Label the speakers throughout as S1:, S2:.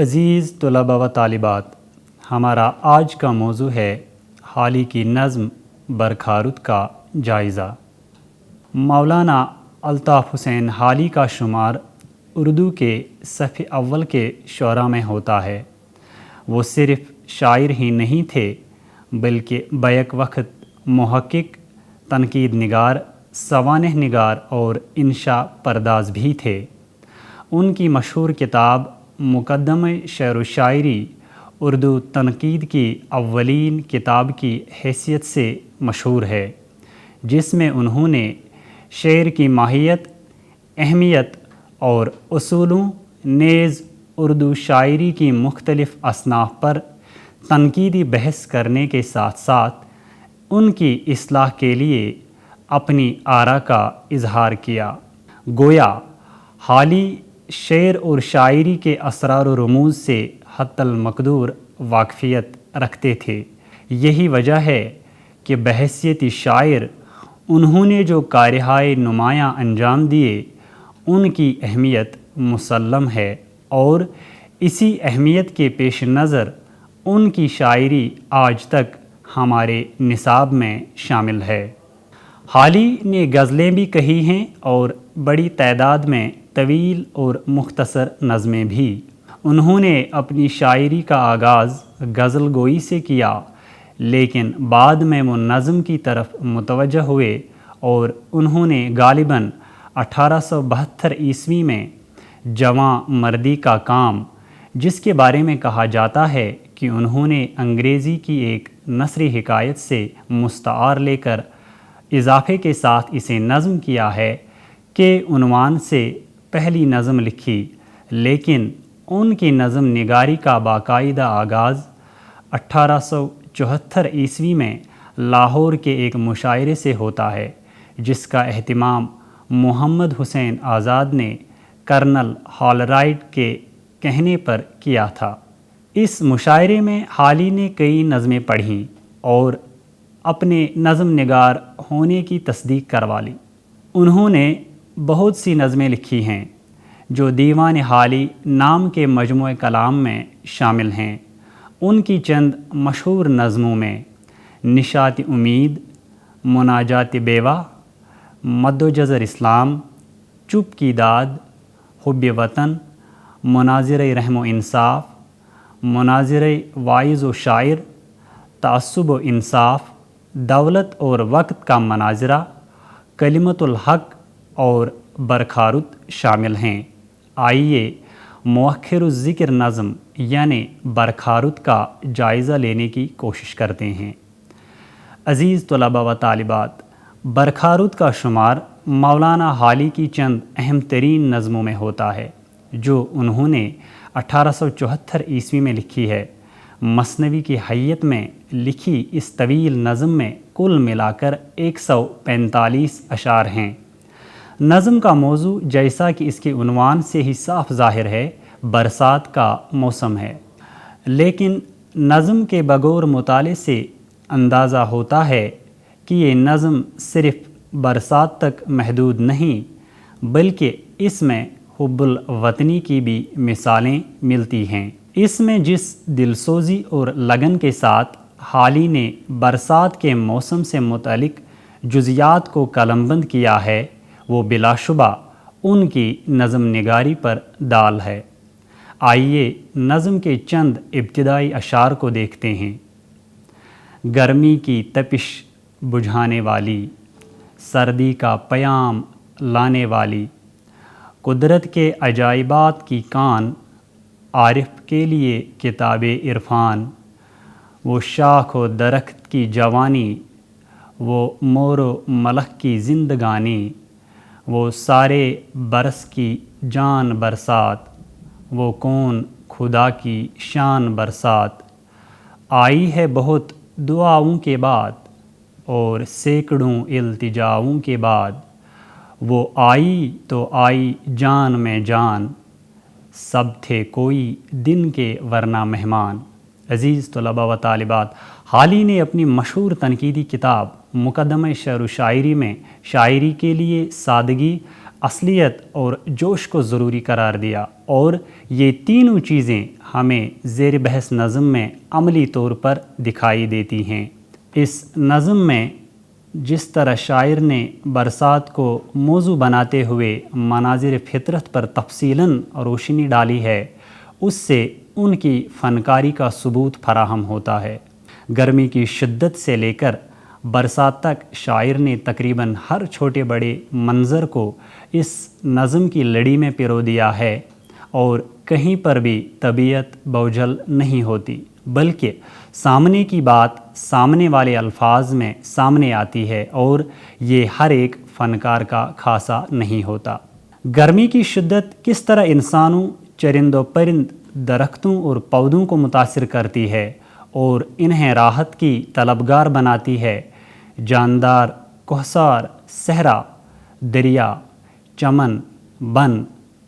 S1: عزیز طلباء و طالبات، ہمارا آج کا موضوع ہے حالی کی نظم برخارد کا جائزہ۔ مولانا الطاف حسین حالی کا شمار اردو کے صف اول کے شعراء میں ہوتا ہے۔ وہ صرف شاعر ہی نہیں تھے بلکہ بیک وقت محقق، تنقید نگار، سوانح نگار اور انشاء پرداز بھی تھے۔ ان کی مشہور کتاب مقدمہ شعر و شاعری اردو تنقید کی اولین کتاب کی حیثیت سے مشہور ہے، جس میں انہوں نے شعر کی ماہیت، اہمیت اور اصولوں نیز اردو شاعری کی مختلف اصناف پر تنقیدی بحث کرنے کے ساتھ ساتھ ان کی اصلاح کے لیے اپنی آراء کا اظہار کیا۔ گویا حالی شعر اور شاعری کے اسرار و رموز سے حتی المقدور واقفیت رکھتے تھے۔ یہی وجہ ہے کہ بحیثیت شاعر انہوں نے جو کارہائے نمایاں انجام دیے، ان کی اہمیت مسلم ہے، اور اسی اہمیت کے پیش نظر ان کی شاعری آج تک ہمارے نصاب میں شامل ہے۔ حالی نے غزلیں بھی کہی ہیں اور بڑی تعداد میں طویل اور مختصر نظمیں بھی۔ انہوں نے اپنی شاعری کا آغاز غزل گوئی سے کیا، لیکن بعد میں وہ نظم کی طرف متوجہ ہوئے اور انہوں نے غالباً 1872 عیسوی میں جواں مردی کا کام، جس کے بارے میں کہا جاتا ہے کہ انہوں نے انگریزی کی ایک نثری حکایت سے مستعار لے کر اضافے کے ساتھ اسے نظم کیا ہے، کے عنوان سے پہلی نظم لکھی، لیکن ان کی نظم نگاری کا باقاعدہ آغاز 1874 عیسوی میں لاہور کے ایک مشاعرے سے ہوتا ہے، جس کا اہتمام محمد حسین آزاد نے کرنل ہالرائٹ کے کہنے پر کیا تھا۔ اس مشاعرے میں حالی نے کئی نظمیں پڑھیں اور اپنے نظم نگار ہونے کی تصدیق کروا لی۔ انہوں نے بہت سی نظمیں لکھی ہیں جو دیوان حالی نام کے مجموعہ کلام میں شامل ہیں۔ ان کی چند مشہور نظموں میں نشاط امید، مناجات بیوہ، مد و جزر اسلام، چپ کی داد، حب وطن، مناظر رحم و انصاف، مناظر واعظ و شاعر، تعصب و انصاف، دولت اور وقت کا مناظرہ، کلمت الحق اور برخارد شامل ہیں۔ آئیے مؤخر الذکر نظم یعنی برخارد کا جائزہ لینے کی کوشش کرتے ہیں۔ عزیز طلباء و طالبات، برخارد کا شمار مولانا حالی کی چند اہم ترین نظموں میں ہوتا ہے، جو انہوں نے 1874 عیسوی میں لکھی ہے۔ مثنوی کی حیت میں لکھی اس طویل نظم میں کل ملا کر 145 اشعار ہیں۔ نظم کا موضوع، جیسا کہ اس کے عنوان سے ہی صاف ظاہر ہے، برسات کا موسم ہے، لیکن نظم کے بغور مطالعے سے اندازہ ہوتا ہے کہ یہ نظم صرف برسات تک محدود نہیں، بلکہ اس میں حب الوطنی کی بھی مثالیں ملتی ہیں۔ اس میں جس دلسوزی اور لگن کے ساتھ حالی نے برسات کے موسم سے متعلق جزیات کو قلم بند کیا ہے، وہ بلا شبہ ان کی نظم نگاری پر دال ہے۔ آئیے نظم کے چند ابتدائی اشعار کو دیکھتے ہیں۔ گرمی کی تپش بجھانے والی، سردی کا پیام لانے والی، قدرت کے عجائبات کی کان، عارف کے لیے کتاب عرفان، وہ شاخ و درخت کی جوانی، وہ مور و ملخ کی زندگانی، وہ سارے برس کی جان برسات، وہ کون خدا کی شان برسات، آئی ہے بہت دعاؤں کے بعد اور سینکڑوں التجاؤں کے بعد، وہ آئی تو آئی جان میں جان، سب تھے کوئی دن کے ورنہ مہمان۔ عزیز طلباء و طالبات، حالی نے اپنی مشہور تنقیدی کتاب مقدمہ شعر و شاعری میں شاعری کے لیے سادگی، اصلیت اور جوش کو ضروری قرار دیا، اور یہ تینوں چیزیں ہمیں زیر بحث نظم میں عملی طور پر دکھائی دیتی ہیں۔ اس نظم میں جس طرح شاعر نے برسات کو موضوع بناتے ہوئے مناظر فطرت پر تفصیلاً روشنی ڈالی ہے، اس سے ان کی فنکاری کا ثبوت فراہم ہوتا ہے۔ گرمی کی شدت سے لے کر برسات تک شاعر نے تقریباً ہر چھوٹے بڑے منظر کو اس نظم کی لڑی میں پرو دیا ہے، اور کہیں پر بھی طبیعت بوجھل نہیں ہوتی، بلکہ سامنے کی بات سامنے والے الفاظ میں سامنے آتی ہے، اور یہ ہر ایک فنکار کا خاصہ نہیں ہوتا۔ گرمی کی شدت کس طرح انسانوں، چرند و پرند، درختوں اور پودوں کو متاثر کرتی ہے اور انہیں راحت کی طلبگار بناتی ہے، جاندار، کوہسار، صحرا، دریا، چمن، بن،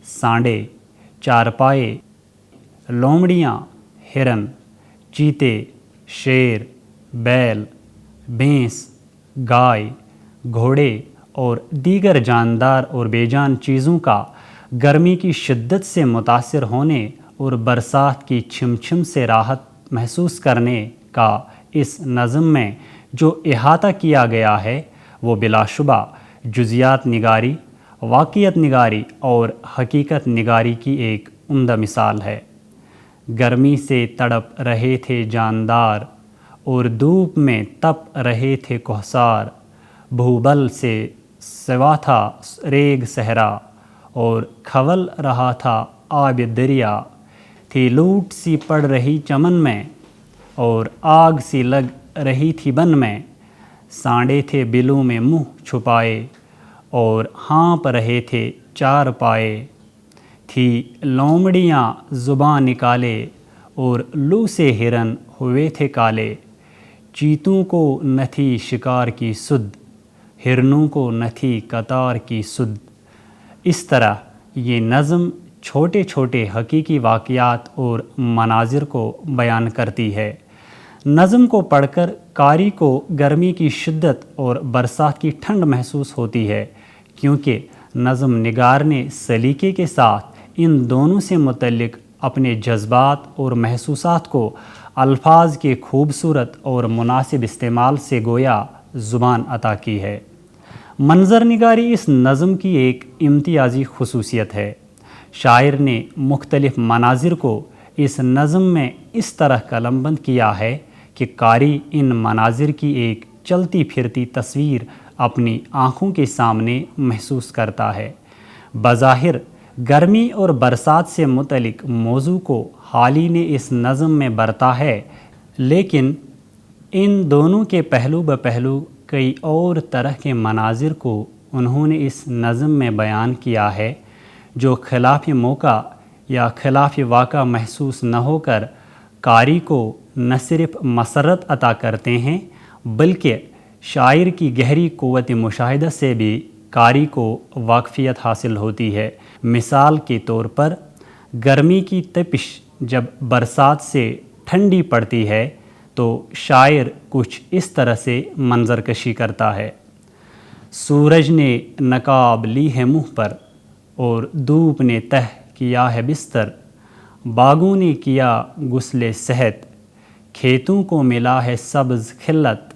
S1: سانڈے، چارپائے، لومڑیاں، ہرن، چیتے، شیر، بیل، بھینس، گائے، گھوڑے اور دیگر جاندار اور بے جان چیزوں کا گرمی کی شدت سے متاثر ہونے اور برسات کی چھم چھم سے راحت محسوس کرنے کا اس نظم میں جو احاطہ کیا گیا ہے، وہ بلا شبہ جزیات نگاری، واقعیت نگاری اور حقیقت نگاری کی ایک عمدہ مثال ہے۔ گرمی سے تڑپ رہے تھے جاندار اور دھوپ میں تپ رہے تھے کوہسار، بھوبل سے سوا تھا ریگ صحرا اور کھول رہا تھا آب دریا، تھی لوٹ سی پڑ رہی چمن میں اور آگ سی لگ رہی تھی بن میں، سانڈے تھے بلوں میں منہ چھپائے اور ہانپ رہے تھے چار پائے، تھی لومڑیاں زباں نکالے اور لو سے ہرن ہوئے تھے کالے، چیتوں کو نہ تھی شکار کی سدھ، ہرنوں کو نہ تھی قطار کی سدھ۔ اس طرح یہ نظم چھوٹے چھوٹے حقیقی واقعات اور مناظر کو بیان کرتی ہے۔ نظم کو پڑھ کر قاری کو گرمی کی شدت اور برسات کی ٹھنڈ محسوس ہوتی ہے، کیونکہ نظم نگار نے سلیقے کے ساتھ ان دونوں سے متعلق اپنے جذبات اور محسوسات کو الفاظ کے خوبصورت اور مناسب استعمال سے گویا زبان عطا کی ہے۔ منظر نگاری اس نظم کی ایک امتیازی خصوصیت ہے۔ شاعر نے مختلف مناظر کو اس نظم میں اس طرح قلم بند کیا ہے کہ قاری ان مناظر کی ایک چلتی پھرتی تصویر اپنی آنکھوں کے سامنے محسوس کرتا ہے۔ بظاہر گرمی اور برسات سے متعلق موضوع کو حالی نے اس نظم میں برتا ہے، لیکن ان دونوں کے پہلو بپہلو کئی اور طرح کے مناظر کو انہوں نے اس نظم میں بیان کیا ہے، جو خلاف موقع یا خلاف واقع محسوس نہ ہو کر قاری کو نہ صرف مسرت عطا کرتے ہیں، بلکہ شاعر کی گہری قوت مشاہدہ سے بھی قاری کو واقفیت حاصل ہوتی ہے۔ مثال کے طور پر گرمی کی تپش جب برسات سے ٹھنڈی پڑتی ہے تو شاعر کچھ اس طرح سے منظر کشی کرتا ہے: سورج نے نقاب لی ہے منہ پر اور دھوپ نے تہ کیا ہے بستر، باغوں نے کیا غسل صحت، کھیتوں کو ملا ہے سبز خلت،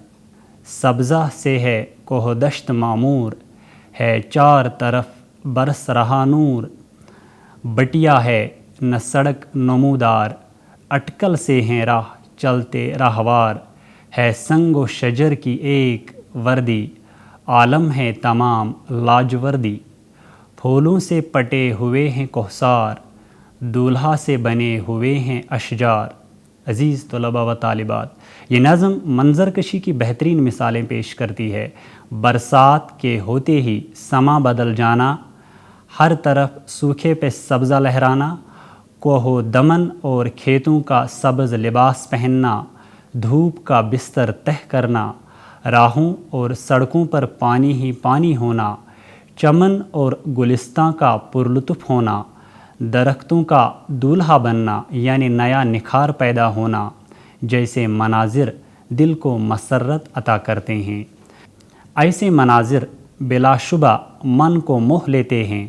S1: سبزہ سے ہے کوہ دشت معمور، ہے چار طرف برس رہا نور، بٹیا ہے نہ سڑک نمودار، اٹکل سے ہیں راہ چلتے راہوار، ہے سنگ و شجر کی ایک وردی، عالم ہے تمام لاجوردی، پھولوں سے پٹے ہوئے ہیں کوہسار، دولہا سے بنے ہوئے ہیں اشجار۔ عزیز طلباء و طالبات، یہ نظم منظر کشی کی بہترین مثالیں پیش کرتی ہے۔ برسات کے ہوتے ہی سما بدل جانا، ہر طرف سوکھے پہ سبزہ لہرانا، کوہ و دمن اور کھیتوں کا سبز لباس پہننا، دھوپ کا بستر تہ کرنا، راہوں اور سڑکوں پر پانی ہی پانی ہونا، چمن اور گلستاں کا پرلطف ہونا، درختوں کا دولہا بننا یعنی نیا نکھار پیدا ہونا، جیسے مناظر دل کو مسرت عطا کرتے ہیں۔ ایسے مناظر بلا شبہ من کو موہ لیتے ہیں،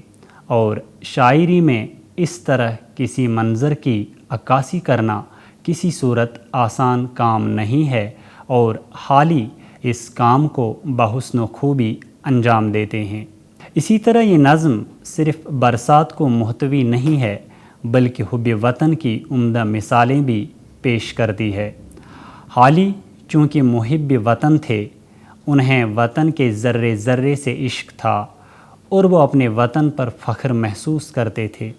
S1: اور شاعری میں اس طرح کسی منظر کی عکاسی کرنا کسی صورت آسان کام نہیں ہے، اور حالی اس کام کو بحسن و خوبی انجام دیتے ہیں۔ اسی طرح یہ نظم صرف برسات کو محتوی نہیں ہے بلکہ حب وطن کی عمدہ مثالیں بھی پیش کرتی ہے۔ حالی چونکہ محب وطن تھے، انہیں وطن کے ذرے ذرے سے عشق تھا اور وہ اپنے وطن پر فخر محسوس کرتے تھے۔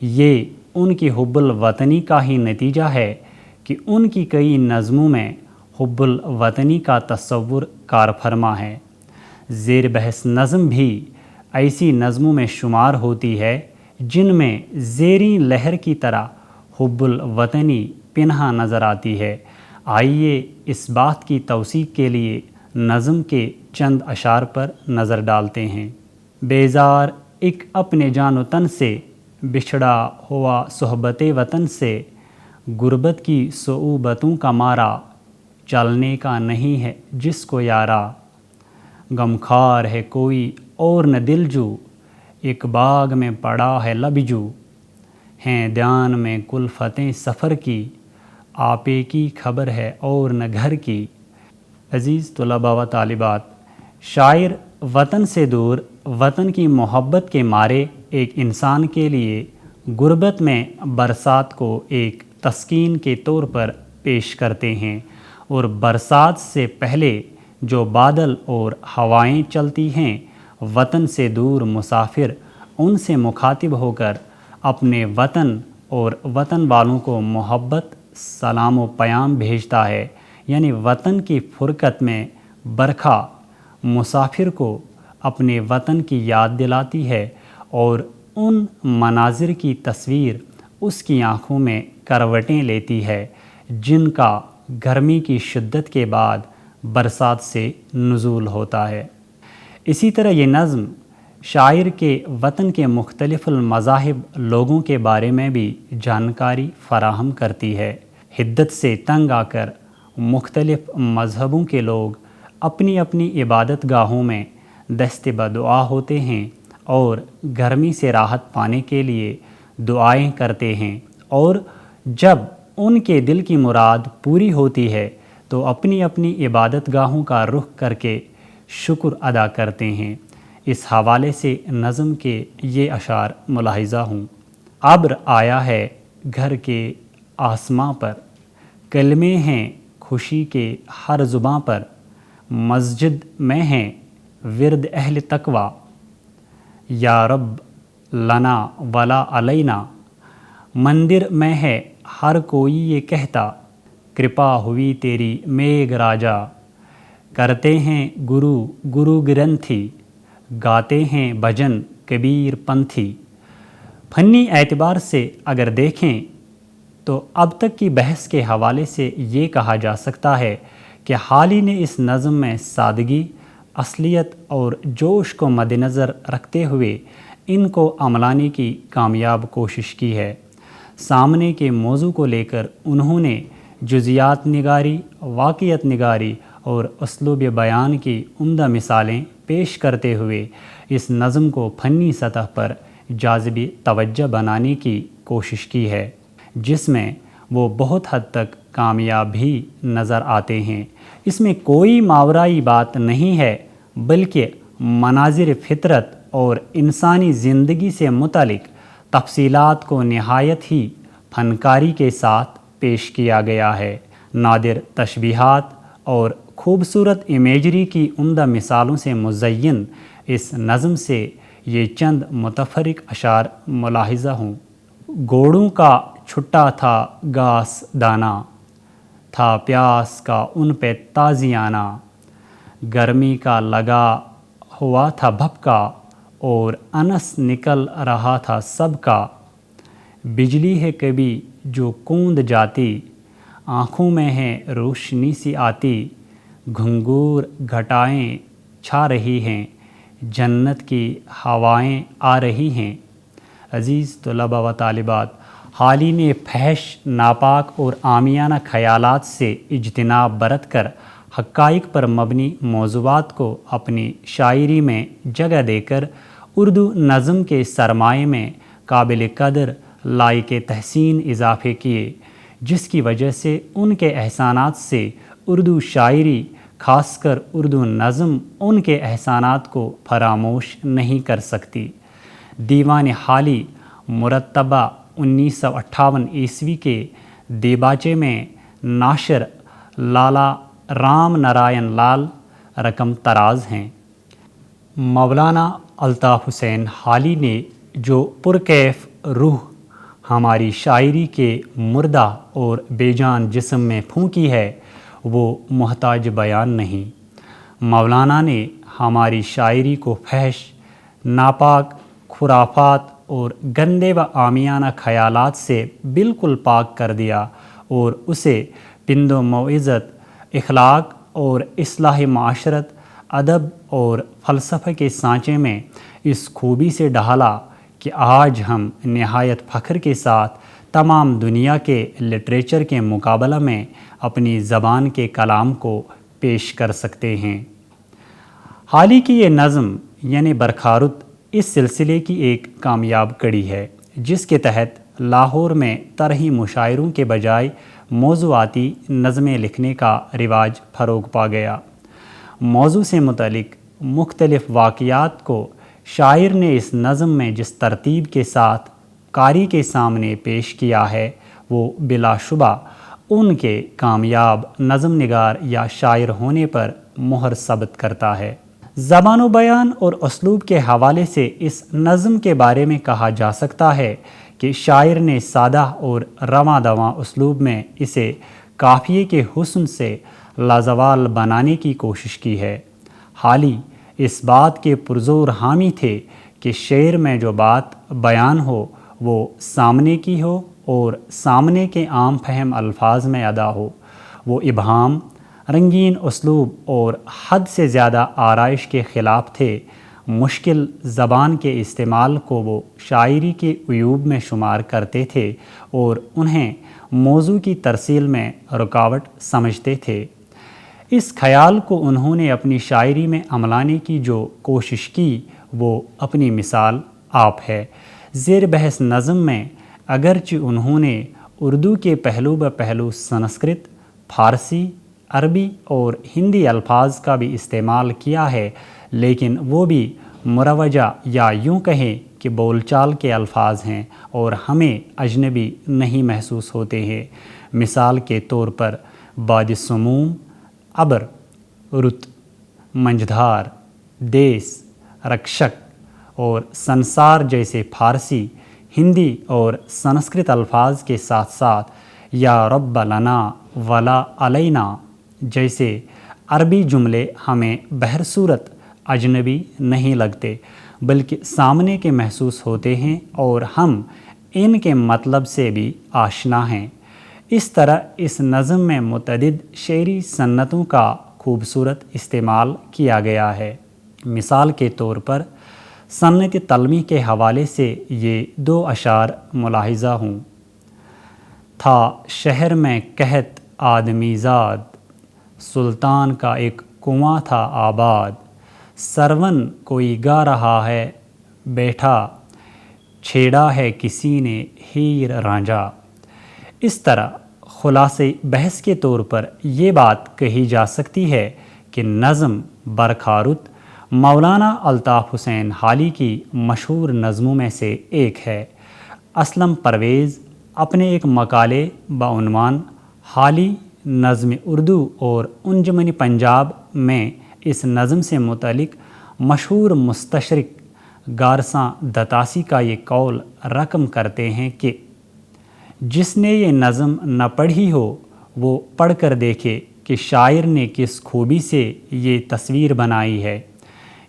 S1: یہ ان کی حب الوطنی کا ہی نتیجہ ہے کہ ان کی کئی نظموں میں حب الوطنی کا تصور کار فرما ہے۔ زیر بحث نظم بھی ایسی نظموں میں شمار ہوتی ہے جن میں زیریں لہر کی طرح حب الوطنی پنہاں نظر آتی ہے۔ آئیے اس بات کی توثیق کے لیے نظم کے چند اشعار پر نظر ڈالتے ہیں۔ بیزار ایک اپنے جان و تن سے، بچھڑا ہوا صحبت وطن سے، غربت کی صعوبتوں کا مارا، چلنے کا نہیں ہے جس کو یارا، غمخوار ہے کوئی اور نہ دل جو، ایک باغ میں پڑا ہے لب جو، ہیں دھیان میں کلفتیں سفر کی، آپے کی خبر ہے اور نہ گھر کی۔ عزیز طلباء و طالبات، شاعر وطن سے دور، وطن کی محبت کے مارے ایک انسان کے لیے غربت میں برسات کو ایک تسکین کے طور پر پیش کرتے ہیں، اور برسات سے پہلے جو بادل اور ہوائیں چلتی ہیں، وطن سے دور مسافر ان سے مخاطب ہو کر اپنے وطن اور وطن والوں کو محبت، سلام و پیام بھیجتا ہے۔ یعنی وطن کی فرقت میں برکھا مسافر کو اپنے وطن کی یاد دلاتی ہے، اور ان مناظر کی تصویر اس کی آنکھوں میں کروٹیں لیتی ہے جن کا گرمی کی شدت کے بعد برسات سے نزول ہوتا ہے۔ اسی طرح یہ نظم شاعر کے وطن کے مختلف المذاہب لوگوں کے بارے میں بھی جانکاری فراہم کرتی ہے۔ حدت سے تنگ آ کر مختلف مذہبوں کے لوگ اپنی اپنی عبادت گاہوں میں دست بدعا ہوتے ہیں اور گرمی سے راحت پانے کے لیے دعائیں کرتے ہیں، اور جب ان کے دل کی مراد پوری ہوتی ہے تو اپنی اپنی عبادت گاہوں کا رخ کر کے شکر ادا کرتے ہیں۔ اس حوالے سے نظم کے یہ اشعار ملاحظہ ہوں۔ ابر آیا ہے گھر کے آسماں پر، کلمے ہیں خوشی کے ہر زباں پر، مسجد میں ہیں ورد اہل تقویٰ، یا رب لنا ولا علینا، مندر میں ہے ہر کوئی یہ کہتا، کرپا ہوئی تیری میگھ راجا، کرتے ہیں گرو گرو گرنتھی، گاتے ہیں بھجن کبیر پنتھی۔ فنی اعتبار سے اگر دیکھیں تو اب تک کی بحث کے حوالے سے یہ کہا جا سکتا ہے کہ حالی نے اس نظم میں سادگی، اصلیت اور جوش کو مد نظر رکھتے ہوئے ان کو عملانے کی کامیاب کوشش کی ہے۔ سامنے کے موضوع کو لے کر انہوں نے جزیات نگاری، واقعیت نگاری اور اسلوب بیان کی عمدہ مثالیں پیش کرتے ہوئے اس نظم کو فنی سطح پر جاذب توجہ بنانے کی کوشش کی ہے، جس میں وہ بہت حد تک کامیاب بھی نظر آتے ہیں۔ اس میں کوئی ماورائی بات نہیں ہے بلکہ مناظر فطرت اور انسانی زندگی سے متعلق تفصیلات کو نہایت ہی فنکاری کے ساتھ پیش کیا گیا ہے۔ نادر تشبیہات اور خوبصورت امیجری کی عمدہ مثالوں سے مزین اس نظم سے یہ چند متفرق اشعار ملاحظہ ہوں۔ گھوڑوں کا چھٹا تھا گھاس دانا، تھا پیاس کا ان پہ تازیانہ، گرمی کا لگا ہوا تھا بھپکا، اور انس نکل رہا تھا سب کا، بجلی ہے کبھی جو کوند جاتی، آنکھوں میں ہے روشنی سی آتی، گھنگور گھٹائیں چھا رہی ہیں، جنت کی ہوائیں آ رہی ہیں۔ عزیز طلباء و طالبات، حالی نے فحش، ناپاک اور عامیانہ خیالات سے اجتناب برت کر حقائق پر مبنی موضوعات کو اپنی شاعری میں جگہ دے کر اردو نظم کے سرمایے میں قابل قدر لائق تحسین اضافے کیے، جس کی وجہ سے ان کے احسانات سے اردو شاعری خاص کر اردو نظم ان کے احسانات کو فراموش نہیں کر سکتی۔ دیوان حالی مرتبہ 1958 عیسوی کے دیباچے میں ناشر لالا رام نارائن لال رقم طراز ہیں۔ مولانا الطاف حسین حالی نے جو پرکیف روح ہماری شاعری کے مردہ اور بے جان جسم میں پھونکی ہے وہ محتاج بیان نہیں۔ مولانا نے ہماری شاعری کو فحش، ناپاک خرافات اور گندے و عامیانہ خیالات سے بالکل پاک کر دیا اور اسے پند و موعظت، اخلاق اور اصلاح معاشرت، ادب اور فلسفہ کے سانچے میں اس خوبی سے ڈھالا کہ آج ہم نہایت فخر کے ساتھ تمام دنیا کے لٹریچر کے مقابلہ میں اپنی زبان کے کلام کو پیش کر سکتے ہیں۔ حالی کی یہ نظم یعنی برخارت اس سلسلے کی ایک کامیاب کڑی ہے، جس کے تحت لاہور میں طرحی مشاعروں کے بجائے موضوعاتی نظمیں لکھنے کا رواج فروغ پا گیا۔ موضوع سے متعلق مختلف واقعات کو شاعر نے اس نظم میں جس ترتیب کے ساتھ قاری کے سامنے پیش کیا ہے وہ بلا شبہ ان کے کامیاب نظم نگار یا شاعر ہونے پر مہر ثبت کرتا ہے۔ زبان و بیان اور اسلوب کے حوالے سے اس نظم کے بارے میں کہا جا سکتا ہے کہ شاعر نے سادہ اور رواں دواں اسلوب میں اسے قافیے کے حسن سے لازوال بنانے کی کوشش کی ہے۔ حالی اس بات کے پرزور حامی تھے کہ شعر میں جو بات بیان ہو وہ سامنے کی ہو اور سامنے کے عام فہم الفاظ میں ادا ہو۔ وہ ابہام، رنگین اسلوب اور حد سے زیادہ آرائش کے خلاف تھے۔ مشکل زبان کے استعمال کو وہ شاعری کے عیوب میں شمار کرتے تھے اور انہیں موضوع کی ترسیل میں رکاوٹ سمجھتے تھے۔ اس خیال کو انہوں نے اپنی شاعری میں عملانے کی جو کوشش کی وہ اپنی مثال آپ ہے۔ زیر بحث نظم میں اگرچہ انہوں نے اردو کے پہلو بہ پہلو سنسکرت، فارسی، عربی اور ہندی الفاظ کا بھی استعمال کیا ہے، لیکن وہ بھی مروجہ یا یوں کہیں کہ بول چال کے الفاظ ہیں اور ہمیں اجنبی نہیں محسوس ہوتے ہیں۔ مثال کے طور پر باد سموم، ابر، رت، منجھدار، دیس، رکشک اور سنسار جیسے فارسی، ہندی اور سنسکرت الفاظ کے ساتھ ساتھ یا رب لنا ولا علینا جیسے عربی جملے ہمیں بہر صورت اجنبی نہیں لگتے بلکہ سامنے کے محسوس ہوتے ہیں اور ہم ان کے مطلب سے بھی آشنا ہیں۔ اس طرح اس نظم میں متعدد شعری صنعتوں کا خوبصورت استعمال کیا گیا ہے۔ مثال کے طور پر صنعت تلمی کے حوالے سے یہ دو اشعار ملاحظہ ہوں۔ تھا شہر میں قحط آدمی زاد، سلطان کا ایک کنواں تھا آباد، سرون کوئی گا رہا ہے بیٹھا، چھیڑا ہے کسی نے ہیر رانجھا۔ اس طرح خلاصے بحث کے طور پر یہ بات کہی جا سکتی ہے کہ نظم برخارت مولانا الطاف حسین حالی کی مشہور نظموں میں سے ایک ہے۔ اسلم پرویز اپنے ایک مقالے بعنوان حالی نظم اردو اور انجمن پنجاب میں اس نظم سے متعلق مشہور مستشرق گارساں دتاسی کا یہ قول رقم کرتے ہیں کہ جس نے یہ نظم نہ پڑھی ہو وہ پڑھ کر دیکھے کہ شاعر نے کس خوبی سے یہ تصویر بنائی ہے۔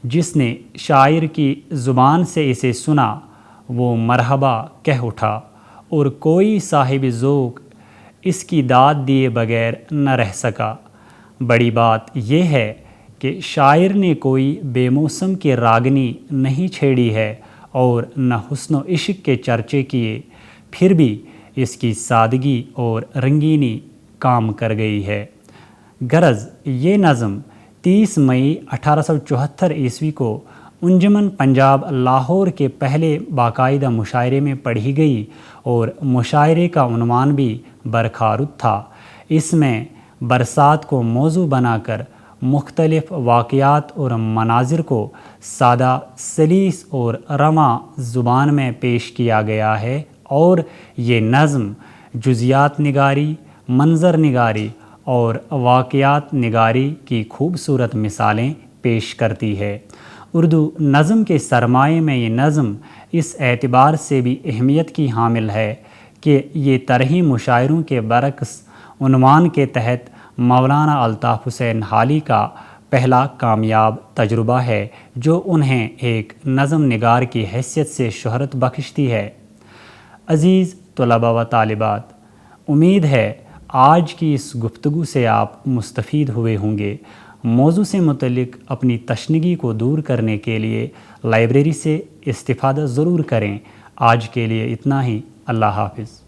S1: جس نے شاعر کی زبان سے اسے سنا وہ مرحبا کہہ اٹھا اور کوئی صاحب ذوق اس کی داد دیے بغیر نہ رہ سکا۔ بڑی بات یہ ہے کہ شاعر نے کوئی بے موسم کی راگنی نہیں چھیڑی ہے اور نہ حسن و عشق کے چرچے کیے، پھر بھی اس کی سادگی اور رنگینی کام کر گئی ہے۔ غرض یہ نظم 30 مئی 1874 عیسوی کو انجمن پنجاب لاہور کے پہلے باقاعدہ مشاعرے میں پڑھی گئی اور مشاعرے کا عنوان بھی برخارد تھا۔ اس میں برسات کو موضوع بنا کر مختلف واقعات اور مناظر کو سادہ، سلیس اور رواں زبان میں پیش کیا گیا ہے، اور یہ نظم جزیات نگاری، منظر نگاری اور واقعات نگاری کی خوبصورت مثالیں پیش کرتی ہے۔ اردو نظم کے سرمایے میں یہ نظم اس اعتبار سے بھی اہمیت کی حامل ہے کہ یہ طرحی مشاعروں کے برعکس عنوان کے تحت مولانا الطاف حسین حالی کا پہلا کامیاب تجربہ ہے جو انہیں ایک نظم نگار کی حیثیت سے شہرت بخشتی ہے۔ عزیز طلباء و طالبات، امید ہے آج کی اس گفتگو سے آپ مستفید ہوئے ہوں گے۔ موضوع سے متعلق اپنی تشنگی کو دور کرنے کے لیے لائبریری سے استفادہ ضرور کریں۔ آج کے لیے اتنا ہی۔ اللہ حافظ۔